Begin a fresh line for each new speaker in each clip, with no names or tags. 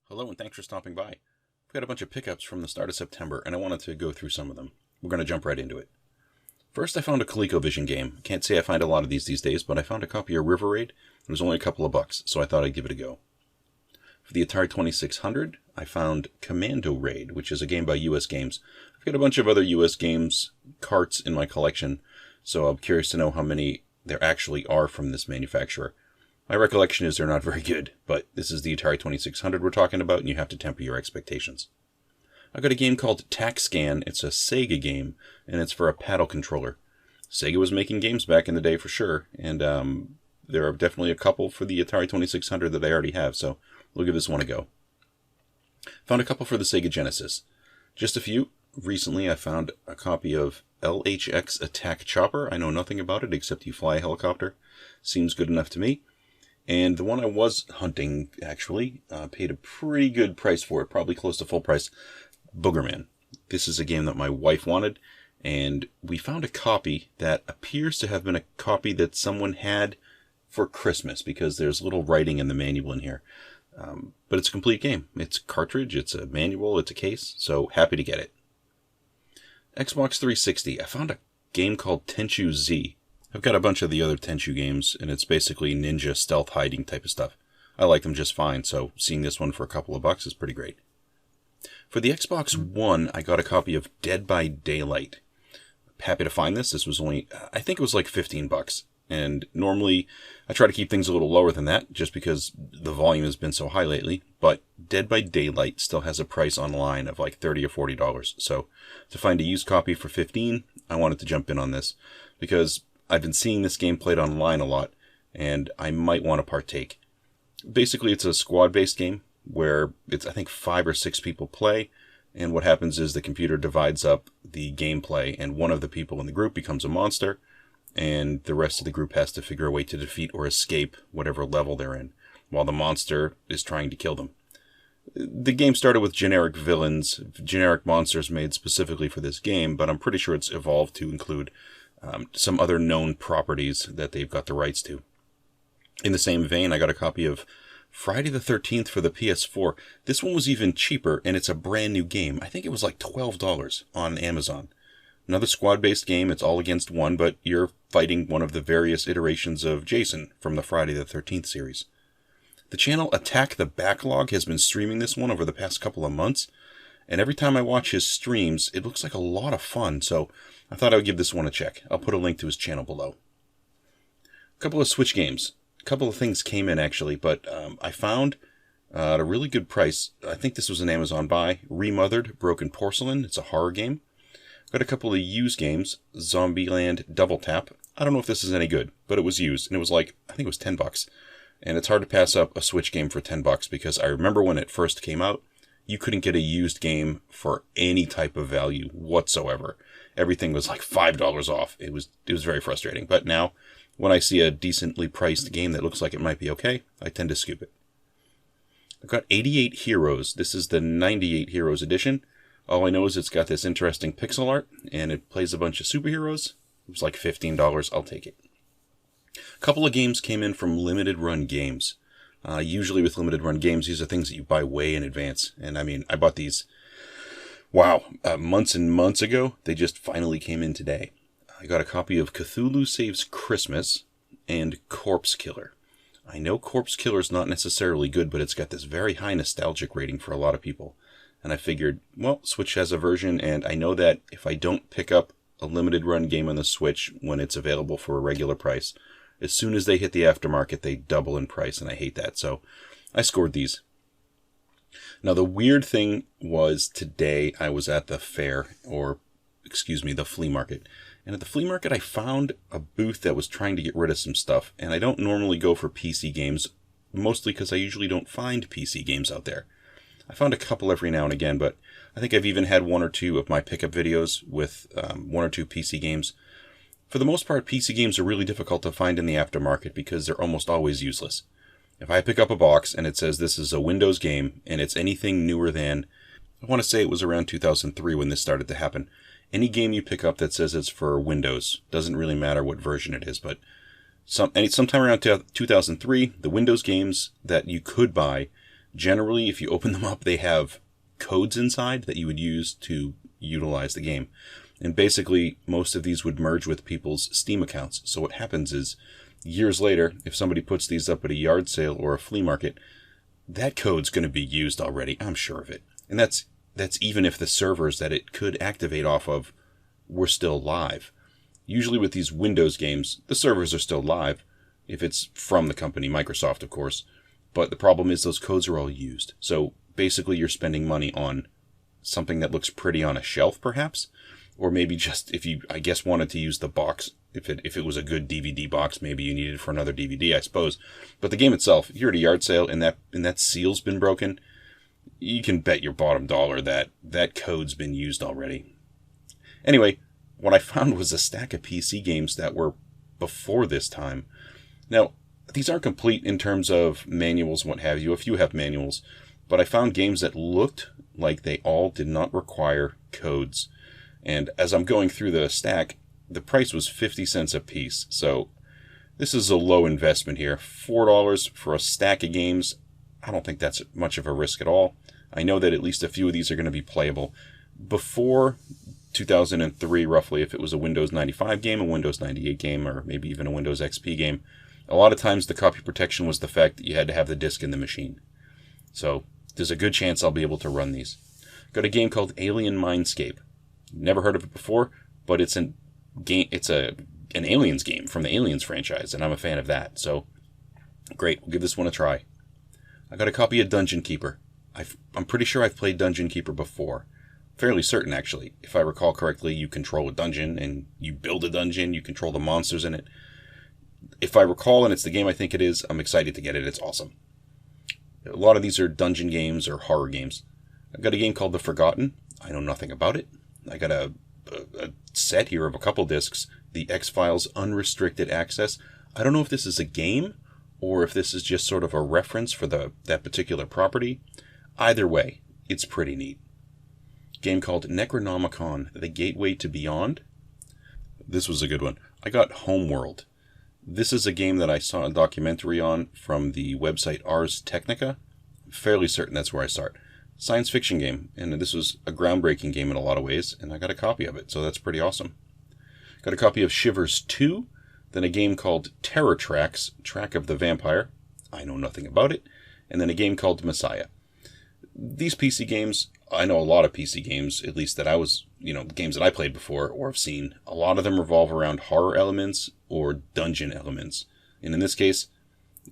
Hello and thanks for stopping by. We've got a bunch of pickups from the start of September and I wanted to go through some of them. We're going to jump right into it. First, I found a Colecovision game. Can't say I find a lot of these days, but I found a copy of River Raid. It was only a couple of bucks, so I thought I'd give it a go. For the Atari 2600, I found Commando Raid, which is a game by US Games. I've got a bunch of other US Games carts in my collection, so I'm curious to know how many there actually are from this manufacturer. My recollection is they're not very good, but this is the Atari 2600 we're talking about, and you have to temper your expectations. I've got a game called TAC-SCAN. It's a Sega game, and it's for a paddle controller. Sega was making games back in the day for sure, and there are definitely a couple for the Atari 2600 that I already have, so we'll give this one a go. Found a couple for the Sega Genesis. Just a few. Recently I found a copy of LHX Attack Chopper. I know nothing about it except you fly a helicopter. Seems good enough to me. And the one I was hunting, actually, paid a pretty good price for it, probably close to full price, Boogerman. This is a game that my wife wanted, and we found a copy that appears to have been a copy that someone had for Christmas, because there's little writing in the manual in here. But it's a complete game. It's a cartridge, it's a manual, it's a case, so happy to get it. Xbox 360, I found a game called Tenchu Z. I've got a bunch of the other Tenchu games, and it's basically ninja stealth hiding type of stuff. I like them just fine, so seeing this one for a couple of bucks is pretty great. For the Xbox One, I got a copy of Dead by Daylight. Happy to find this. This was only, I think it was like 15 bucks. And normally, I try to keep things a little lower than that, just because the volume has been so high lately. But Dead by Daylight still has a price online of like $30 or $40. So to find a used copy for $15, I wanted to jump in on this, because I've been seeing this game played online a lot, and I might want to partake. Basically, it's a squad-based game where it's, I think, 5 or 6 people play, and what happens is the computer divides up the gameplay, and one of the people in the group becomes a monster, and the rest of the group has to figure a way to defeat or escape whatever level they're in, while the monster is trying to kill them. The game started with generic villains, generic monsters made specifically for this game, but I'm pretty sure it's evolved to include some other known properties that they've got the rights to. In the same vein, I got a copy of Friday the 13th for the PS4. This one was even cheaper, and it's a brand new game. I think it was like $12 on Amazon. Another squad-based game. It's all against one, but you're fighting one of the various iterations of Jason from the Friday the 13th series. The channel Attack the Backlog has been streaming this one over the past couple of months, and every time I watch his streams, it looks like a lot of fun, so I thought I would give this one a check. I'll put a link to his channel below. A couple of Switch games. A couple of things came in, actually, but I found at a really good price, I think this was an Amazon buy, Remothered Broken Porcelain. It's a horror game. Got a couple of used games, Zombieland Double Tap. I don't know if this is any good, but it was used, and it was like, I think it was 10 bucks. And it's hard to pass up a Switch game for 10 bucks, because I remember when it first came out, you couldn't get a used game for any type of value whatsoever. Everything was like $5 off. It was very frustrating. But now, when I see a decently priced game that looks like it might be okay, I tend to scoop it. I've got 88 Heroes. This is the 98 Heroes edition. All I know is it's got this interesting pixel art, and it plays a bunch of superheroes. It was like $15. I'll take it. A couple of games came in from Limited Run Games. Usually with Limited Run Games, these are things that you buy way in advance. And I mean, I bought these, months and months ago. They just finally came in today. I got a copy of Cthulhu Saves Christmas and Corpse Killer. I know Corpse Killer is not necessarily good, but it's got this very high nostalgic rating for a lot of people. And I figured, well, Switch has a version, and I know that if I don't pick up a Limited Run game on the Switch when it's available for a regular price, as soon as they hit the aftermarket, they double in price, and I hate that. So I scored these. Now, the weird thing was today I was at the fair, the flea market. And at the flea market, I found a booth that was trying to get rid of some stuff. And I don't normally go for PC games, mostly because I usually don't find PC games out there. I found a couple every now and again, but I think I've even had one or two of my pickup videos with one or two PC games. For the most part, PC games are really difficult to find in the aftermarket because they're almost always useless. If I pick up a box and it says this is a Windows game and it's anything newer than, I want to say it was around 2003 when this started to happen. Any game you pick up that says it's for Windows, doesn't really matter what version it is, but sometime around 2003, the Windows games that you could buy Generally, if you open them up, they have codes inside that you would use to utilize the game. And basically, most of these would merge with people's Steam accounts. So what happens is, years later, if somebody puts these up at a yard sale or a flea market, that code's going to be used already. I'm sure of it. And that's even if the servers that it could activate off of were still live. Usually with these Windows games, the servers are still live, if it's from the company, Microsoft, of course. But the problem is those codes are all used. So basically you're spending money on something that looks pretty on a shelf, perhaps. Or maybe just if you, I guess, wanted to use the box. If it was a good DVD box, maybe you needed it for another DVD, I suppose. But the game itself, if you're at a yard sale and that seal's been broken, you can bet your bottom dollar that that code's been used already. Anyway, what I found was a stack of PC games that were before this time. Now, these aren't complete in terms of manuals and what have you. A few have manuals. But I found games that looked like they all did not require codes. And as I'm going through the stack, the price was 50 cents a piece. So this is a low investment here. $4 for a stack of games. I don't think that's much of a risk at all. I know that at least a few of these are going to be playable. Before 2003, roughly, if it was a Windows 95 game, a Windows 98 game, or maybe even a Windows XP game, a lot of times the copy protection was the fact that you had to have the disk in the machine. So there's a good chance I'll be able to run these. Got a game called Alien Mindscape. Never heard of it before, but it's an Aliens game from the Aliens franchise, and I'm a fan of that. So great, we'll give this one a try. I got a copy of Dungeon Keeper. I'm pretty sure I've played Dungeon Keeper before. Fairly certain, actually. If I recall correctly, you control a dungeon, and you build a dungeon, you control the monsters in it. If I recall, and it's the game I think it is, I'm excited to get it. It's awesome. A lot of these are dungeon games or horror games. I've got a game called The Forgotten. I know nothing about it. I got a set here of a couple discs. The X-Files Unrestricted Access. I don't know if this is a game, or if this is just sort of a reference for that particular property. Either way, it's pretty neat. Game called Necronomicon, The Gateway to Beyond. This was a good one. I got Homeworld. This is a game that I saw a documentary on from the website Ars Technica. I'm fairly certain that's where I start. Science fiction game, and this was a groundbreaking game in a lot of ways, and I got a copy of it, so that's pretty awesome. Got a copy of Shivers 2, then a game called Terror Tracks, Track of the Vampire. I know nothing about it. And then a game called Messiah. These PC games, I know a lot of PC games, at least that I was, games that I played before or have seen. A lot of them revolve around horror elements or dungeon elements. And in this case,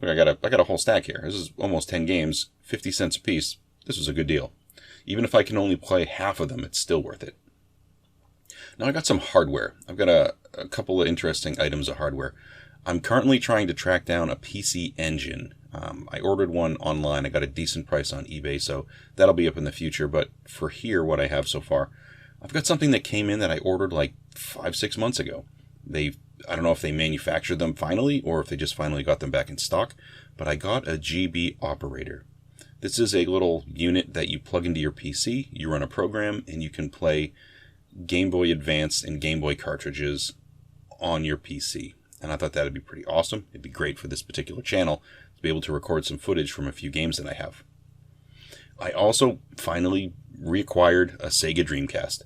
I got a whole stack here. This is almost 10 games, 50 cents a piece. This was a good deal. Even if I can only play half of them, it's still worth it. Now I got some hardware. I've got a couple of interesting items of hardware. I'm currently trying to track down a PC engine. I ordered one online. I got a decent price on eBay, so that'll be up in the future. But for here, what I have so far, I've got something that came in that I ordered like 5-6 months ago. I don't know if they manufactured them finally or if they just finally got them back in stock, but I got a GB operator. This is a little unit that you plug into your PC, you run a program, and you can play Game Boy Advance and Game Boy cartridges on your PC. And I thought that would be pretty awesome. It'd be great for this particular channel to be able to record some footage from a few games that I have. I also finally reacquired a Sega Dreamcast.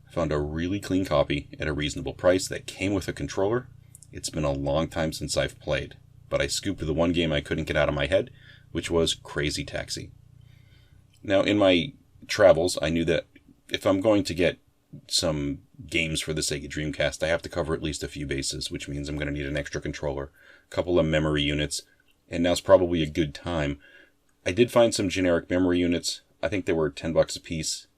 I found a really clean copy at a reasonable price that came with a controller. It's been a long time since I've played, but I scooped the one game I couldn't get out of my head, which was Crazy Taxi. Now, in my travels, I knew that if I'm going to get some games for the Sega Dreamcast, I have to cover at least a few bases, which means I'm going to need an extra controller, a couple of memory units, and now's probably a good time. I did find some generic memory units. I think they were $10 a piece,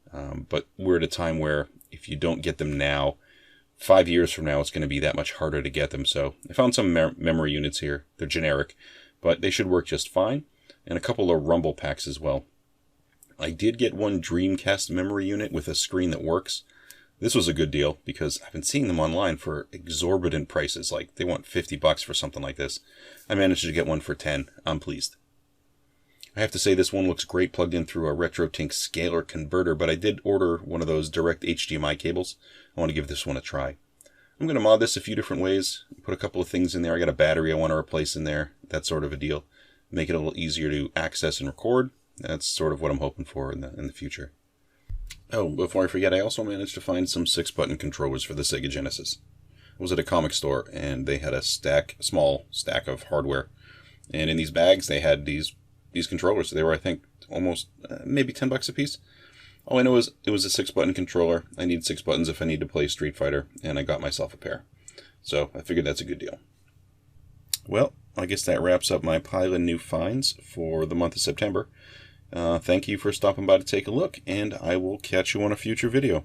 but we're at a time where if you don't get them now, 5 years from now, it's going to be that much harder to get them. So I found some memory units here. They're generic, but they should work just fine, and a couple of rumble packs as well. I did get one Dreamcast memory unit with a screen that works. This was a good deal because I've been seeing them online for exorbitant prices. Like they want $50 for something like this. I managed to get one for 10. I'm pleased. I have to say this one looks great plugged in through a RetroTink scalar converter, but I did order one of those direct HDMI cables. I want to give this one a try. I'm going to mod this a few different ways. Put a couple of things in there. I got a battery I want to replace in there. That sort of a deal. Make it a little easier to access and record. That's sort of what I'm hoping for in the future. Oh, before I forget, I also managed to find some 6-button controllers for the Sega Genesis. I was at a comic store, and they had a small stack of hardware. And in these bags, they had these controllers. They were, I think, almost maybe $10 a piece. All I know is it was a 6-button controller. I need 6 buttons if I need to play Street Fighter, and I got myself a pair. So I figured that's a good deal. Well, I guess that wraps up my pile of new finds for the month of September. Thank you for stopping by to take a look, and I will catch you on a future video.